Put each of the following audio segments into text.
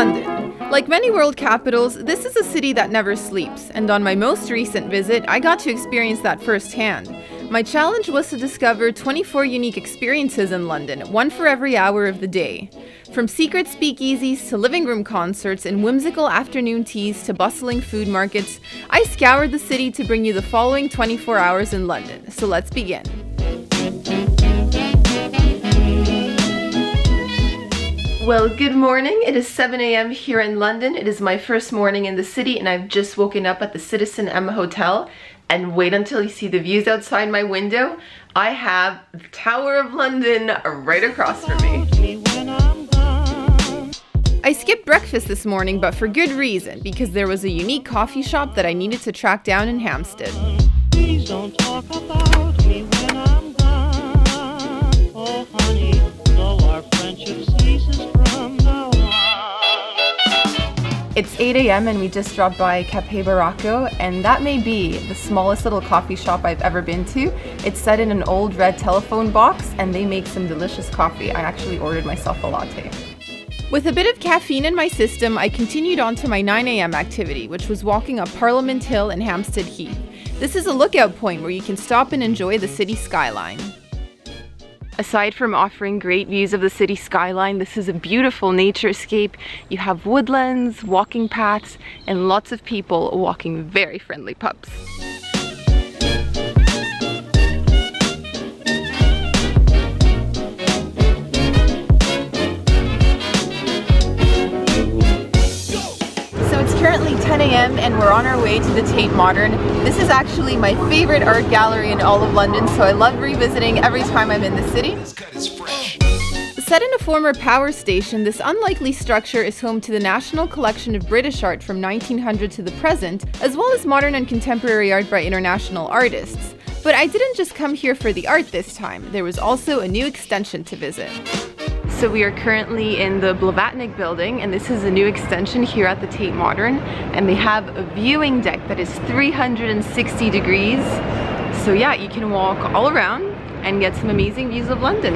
London. Like many world capitals, this is a city that never sleeps, and on my most recent visit, I got to experience that firsthand. My challenge was to discover 24 unique experiences in London, one for every hour of the day. From secret speakeasies to living room concerts and whimsical afternoon teas to bustling food markets, I scoured the city to bring you the following 24 hours in London. So let's begin. Well, good morning. It is 7 a.m. here in London. It is my first morning in the city and I've just woken up at the CitizenM hotel. And wait until you see the views outside my window. I have the Tower of London right across from me. I skipped breakfast this morning, but for good reason, because there was a unique coffee shop that I needed to track down in Hampstead. Please don't talk about me when I'm gone. Oh honey, though our friendship ceases from now on. It's 8 a.m. and we just dropped by Cafe Barako, and that may be the smallest little coffee shop I've ever been to. It's set in an old red telephone box and they make some delicious coffee. I actually ordered myself a latte. With a bit of caffeine in my system, I continued on to my 9 a.m. activity, which was walking up Parliament Hill in Hampstead Heath. This is a lookout point where you can stop and enjoy the city skyline. Aside from offering great views of the city skyline, this is a beautiful naturescape. You have woodlands, walking paths, and lots of people walking very friendly pups. Currently 10 a.m. and we're on our way to the Tate Modern. This is actually my favorite art gallery in all of London, so I love revisiting every time I'm in the city. Set in a former power station, this unlikely structure is home to the National Collection of British art from 1900 to the present, as well as modern and contemporary art by international artists. But I didn't just come here for the art this time, there was also a new extension to visit. So we are currently in the Blavatnik building, and this is a new extension here at the Tate Modern, and they have a viewing deck that is 360 degrees. So yeah, you can walk all around and get some amazing views of London.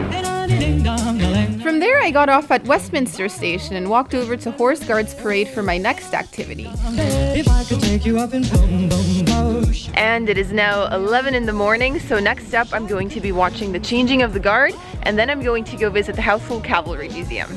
From there I got off at Westminster Station and walked over to Horse Guards Parade for my next activity. And it is now 11 in the morning, so next up I'm going to be watching the changing of the guard, and then I'm going to go visit the Household Cavalry Museum.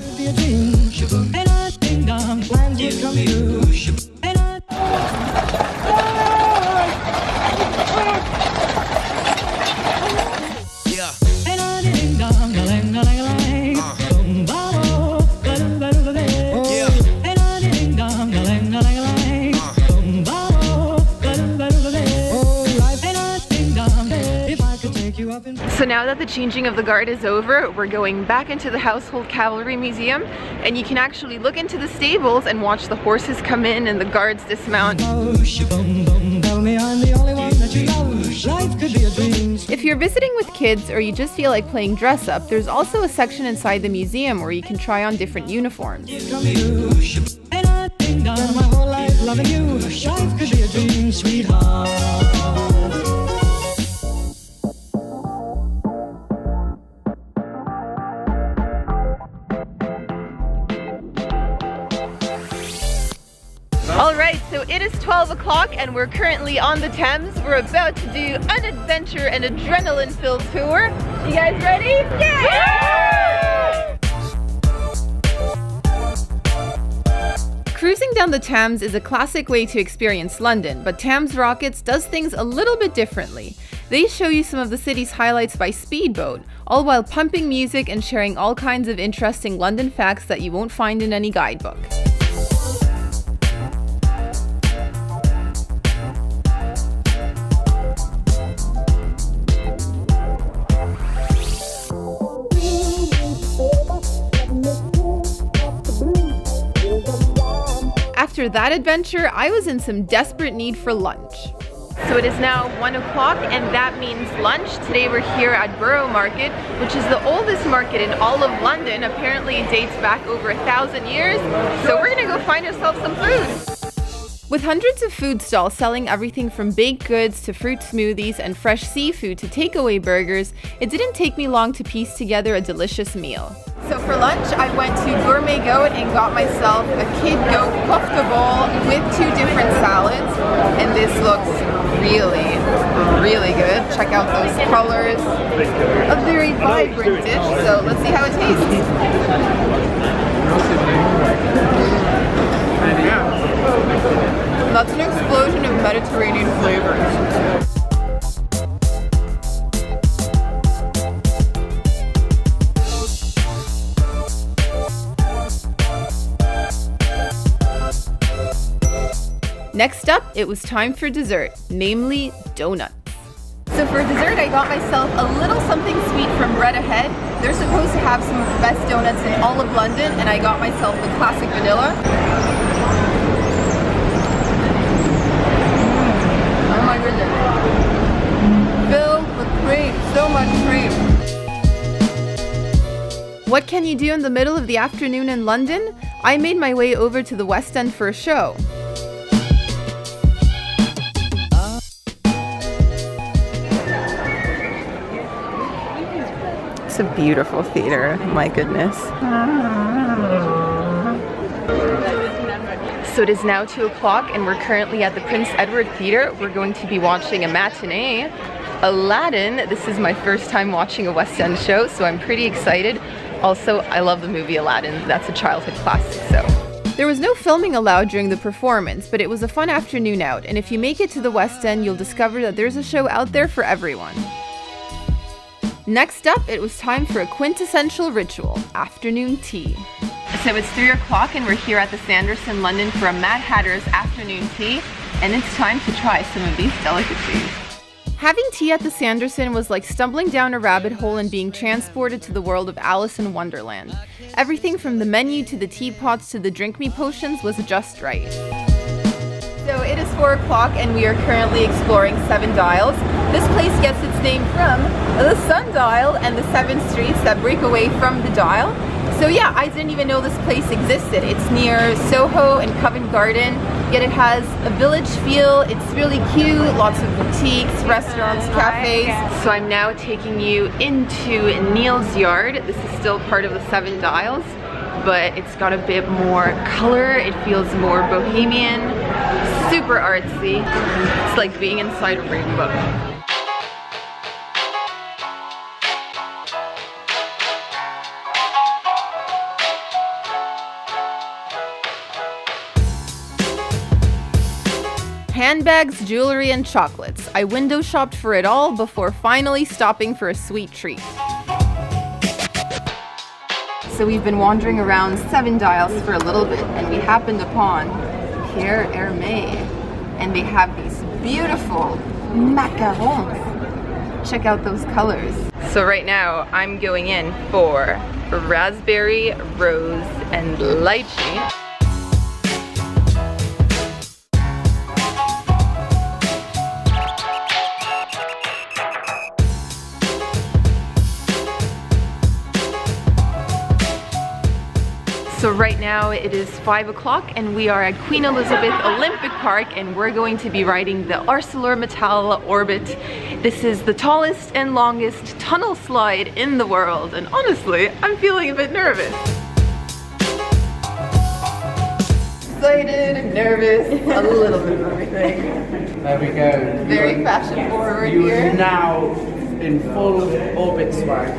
So now that the changing of the guard is over, we're going back into the Household Cavalry Museum, and you can actually look into the stables and watch the horses come in and the guards dismount. If you're visiting with kids or you just feel like playing dress up, there's also a section inside the museum where you can try on different uniforms. Alright, so it is 12 o'clock and we're currently on the Thames. We're about to do an adventure and adrenaline-filled tour. You guys ready? Yeah! Cruising down the Thames is a classic way to experience London, but Thames Rockets does things a little bit differently. They show you some of the city's highlights by Speedboat, all while pumping music and sharing all kinds of interesting London facts that you won't find in any guidebook. After that adventure, I was in some desperate need for lunch. So it is now 1 o'clock and that means lunch. Today we're here at Borough Market, which is the oldest market in all of London. Apparently it dates back over 1,000 years. So we're gonna go find ourselves some food. With hundreds of food stalls selling everything from baked goods to fruit smoothies and fresh seafood to takeaway burgers, it didn't take me long to piece together a delicious meal. So for lunch, I went to Gourmet Goat and got myself a kid goat kofta bowl with 2 different salads, and this looks really, really good. Check out those colors. A very vibrant dish, so let's see how it tastes. That's an explosion of Mediterranean flavors. Next up, it was time for dessert, namely donuts. So for dessert, I got myself a little something sweet from Bread Ahead. They're supposed to have some of the best donuts in all of London, and I got myself the classic vanilla. Oh my goodness. Filled with cream, so much cream. What can you do in the middle of the afternoon in London? I made my way over to the West End for a show. It's a beautiful theater, my goodness. So it is now 2 o'clock and we're currently at the Prince Edward Theatre. We're going to be watching a matinee, Aladdin. This is my first time watching a West End show, so I'm pretty excited. Also, I love the movie Aladdin. That's a childhood classic, so. There was no filming allowed during the performance, but it was a fun afternoon out, and if you make it to the West End, you'll discover that there's a show out there for everyone. Next up, it was time for a quintessential ritual, afternoon tea. So it's 3 o'clock and we're here at the Sanderson, London for a Mad Hatter's afternoon tea, and it's time to try some of these delicacies. Having tea at the Sanderson was like stumbling down a rabbit hole and being transported to the world of Alice in Wonderland. Everything from the menu to the teapots to the drink me potions was just right. So it is 4 o'clock and we are currently exploring Seven Dials. This place gets its name from the sundial and the 7 streets that break away from the dial. So yeah, I didn't even know this place existed. It's near Soho and Covent Garden, yet it has a village feel. It's really cute, lots of boutiques, restaurants, cafes. So I'm now taking you into Neil's Yard. This is still part of the Seven Dials, but it's got a bit more color. It feels more bohemian, super artsy. It's like being inside a rainbow. Handbags, jewelry, and chocolates. I window shopped for it all before finally stopping for a sweet treat. So we've been wandering around Seven Dials for a little bit and we happened upon Pierre Hermé, and they have these beautiful macarons. Check out those colors. So right now I'm going in for raspberry, rose, and lychee. So right now it is 5 o'clock and we are at Queen Elizabeth Olympic Park and we're going to be riding the Arcelor Mittal Orbit. This is the tallest and longest tunnel slide in the world, and honestly, I'm feeling a bit nervous. Excited, nervous, a little bit of everything. There we go. Very fashion forward you here. You are now in full orbit swag.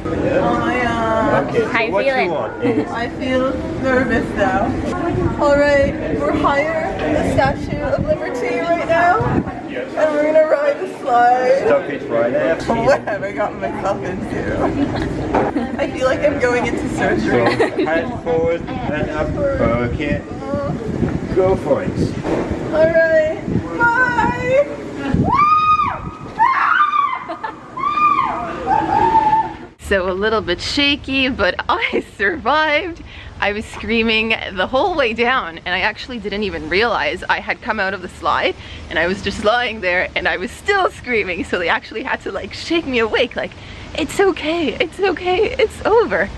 Oh yeah. Okay, so How you what feeling? you want? I feel nervous now. Alright, we're higher than the Statue of Liberty right now. Yes. And we're gonna ride the slide. Stockage Friday. What have I gotten myself into? I feel like I'm going into surgery. So, hand forward and up. Okay. Go for it. Alright, bye! So a little bit shaky, but I survived. I was screaming the whole way down and I actually didn't even realize I had come out of the slide and I was just lying there and I was still screaming, so they actually had to like shake me awake, like, it's okay, it's okay, it's over.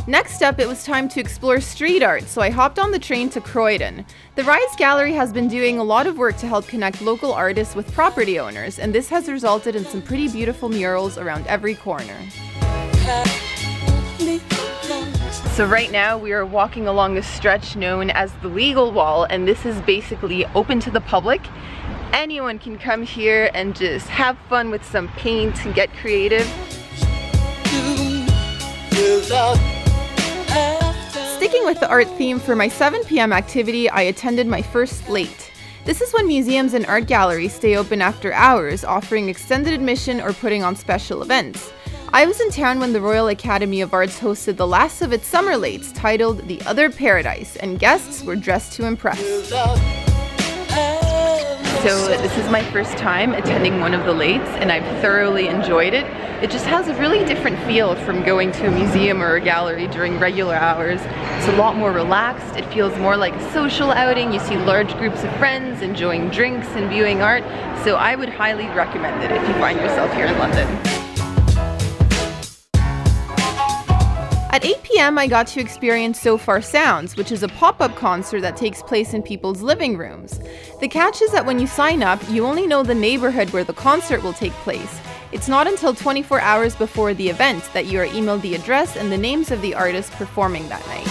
Next up, it was time to explore street art, so I hopped on the train to Croydon. The Rise Gallery has been doing a lot of work to help connect local artists with property owners, and this has resulted in some pretty beautiful murals around every corner. So right now we are walking along a stretch known as the Legal Wall, and this is basically open to the public. Anyone can come here and just have fun with some paint and get creative. Sticking with the art theme, for my 7 p.m. activity, I attended my first Late. This is when museums and art galleries stay open after hours, offering extended admission or putting on special events. I was in town when the Royal Academy of Arts hosted the last of its summer Lates, titled The Other Paradise, and guests were dressed to impress. So this is my first time attending one of the Lates, and I've thoroughly enjoyed it. It just has a really different feel from going to a museum or a gallery during regular hours. It's a lot more relaxed. It feels more like a social outing. You see large groups of friends enjoying drinks and viewing art. So I would highly recommend it if you find yourself here in London. At 8 p.m. I got to experience So Far Sounds, which is a pop-up concert that takes place in people's living rooms. The catch is that when you sign up, you only know the neighborhood where the concert will take place. It's not until 24 hours before the event that you are emailed the address and the names of the artists performing that night.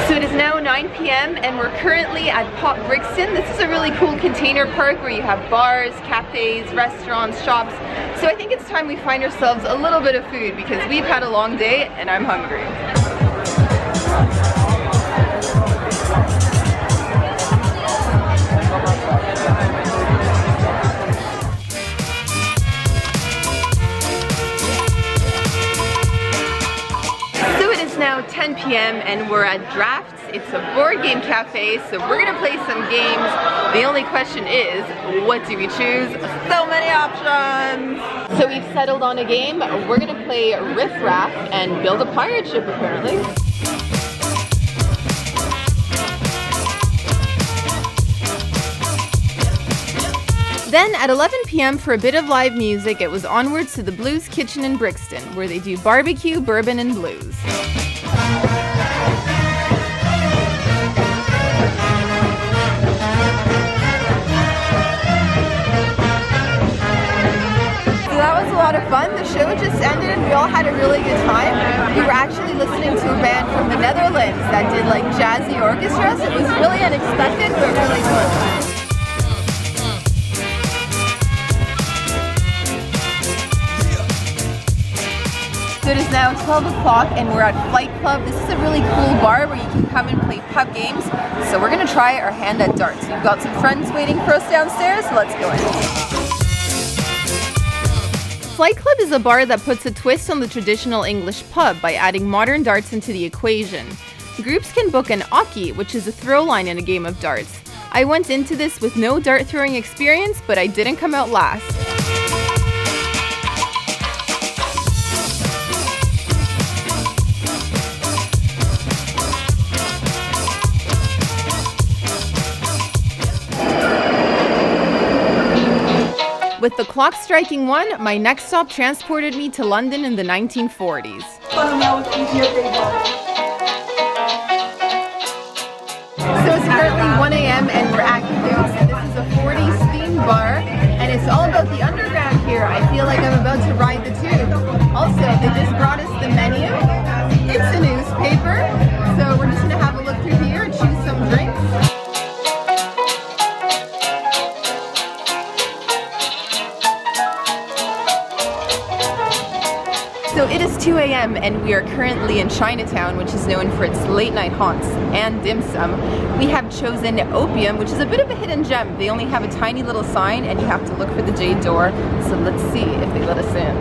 It is now 9 p.m. and we're currently at Brixton. This is a really cool container park where you have bars, cafes, restaurants, shops. So I think it's time we find ourselves a little bit of food because we've had a long day and I'm hungry. Now 10 p.m. and we're at Drafts. It's a board game cafe, so we're gonna play some games. The only question is, what do we choose? So many options! So we've settled on a game. We're gonna play Riff Raff and build a pirate ship apparently. Then at 11 p.m. for a bit of live music, it was onwards to the Blues Kitchen in Brixton, where they do barbecue, bourbon, and blues. So that was a lot of fun. The show just ended and we all had a really good time. We were actually listening to a band from the Netherlands that did like jazzy orchestras. It was really unexpected, but really cool. So it is now 12 o'clock and we're at Flight Club. This is a really cool bar where you can come and play pub games. So we're gonna try our hand at darts. We've got some friends waiting for us downstairs, so let's go in. Flight Club is a bar that puts a twist on the traditional English pub by adding modern darts into the equation. Groups can book an oki, which is a throw line in a game of darts. I went into this with no dart throwing experience, but I didn't come out last. With the clock striking 1, my next stop transported me to London in the 1940s. So it's currently 1 a.m. and we're at Heath. This is a 40s themed bar and it's all about the underground here. I feel like I'm about to ride the tube. Also, they just brought us the menu. It's a newspaper, so we're just going to have a look through here and choose some drinks. So it is 2 a.m. and we are currently in Chinatown, which is known for its late night haunts and dim sum. We have chosen Opium, which is a bit of a hidden gem. They only have a tiny little sign and you have to look for the jade door. So let's see if they let us in.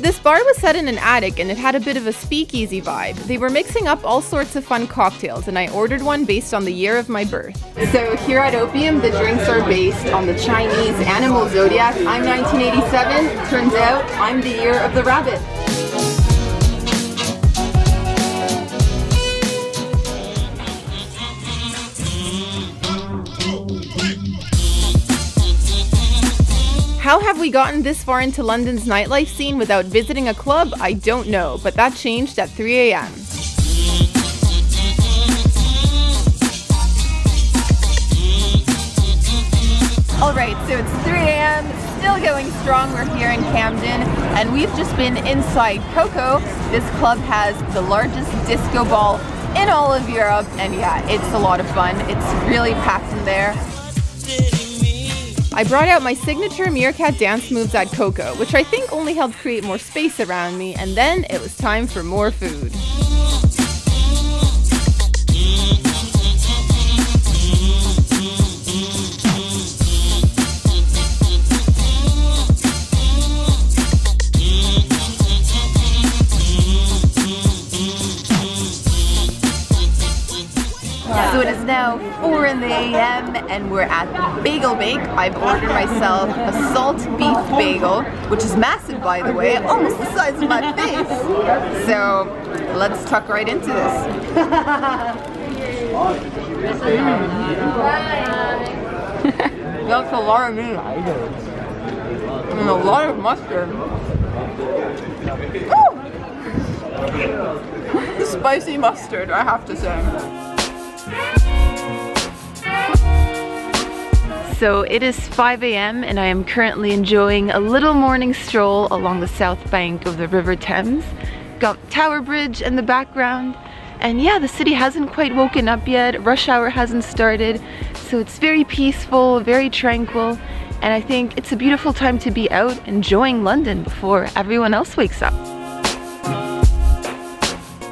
This bar was set in an attic and it had a bit of a speakeasy vibe. They were mixing up all sorts of fun cocktails and I ordered one based on the year of my birth. So here at Opium, the drinks are based on the Chinese animal zodiac. I'm 1987. Turns out I'm the year of the rabbit. How have we gotten this far into London's nightlife scene without visiting a club? I don't know, but that changed at 3 a.m. Alright, so it's 3 a.m., still going strong. We're here in Camden, and we've just been inside Coco. This club has the largest disco ball in all of Europe, and yeah, it's a lot of fun. It's really packed in there. I brought out my signature meerkat dance moves at Coco, which I think only helped create more space around me, and then it was time for more food. So it is now 4 in the a.m. and we're at Bagel Bake. I've ordered myself a salt beef bagel, which is massive by the way, almost the size of my face. So let's tuck right into this. That's a lot of meat. And a lot of mustard. Ooh! Spicy mustard, I have to say. So it is 5 a.m. and I am currently enjoying a little morning stroll along the south bank of the River Thames. Got Tower Bridge in the background, and yeah, the city hasn't quite woken up yet. Rush hour hasn't started, so it's very peaceful, very tranquil, and I think it's a beautiful time to be out enjoying London before everyone else wakes up.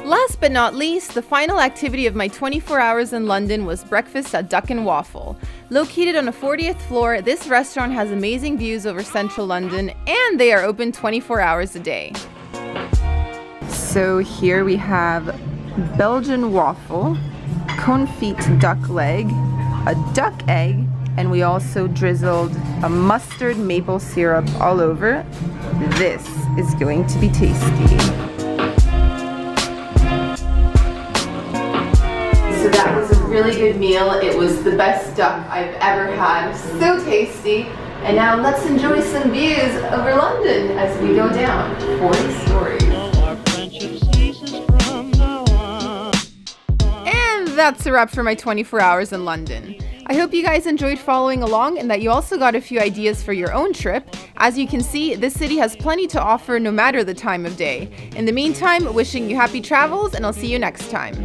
Last but not least, the final activity of my 24 hours in London was breakfast at Duck & Waffle. Located on a 40th floor, this restaurant has amazing views over central London and they are open 24 hours a day. So here we have Belgian waffle, confit duck leg, a duck egg, and we also drizzled a mustard maple syrup all over. This is going to be tasty. So that was a really good meal. It was the best duck I've ever had. So tasty. And now let's enjoy some views over London as we go down 40 stories. And that's a wrap for my 24 hours in London. I hope you guys enjoyed following along and that you also got a few ideas for your own trip. As you can see, this city has plenty to offer no matter the time of day. In the meantime, wishing you happy travels and I'll see you next time.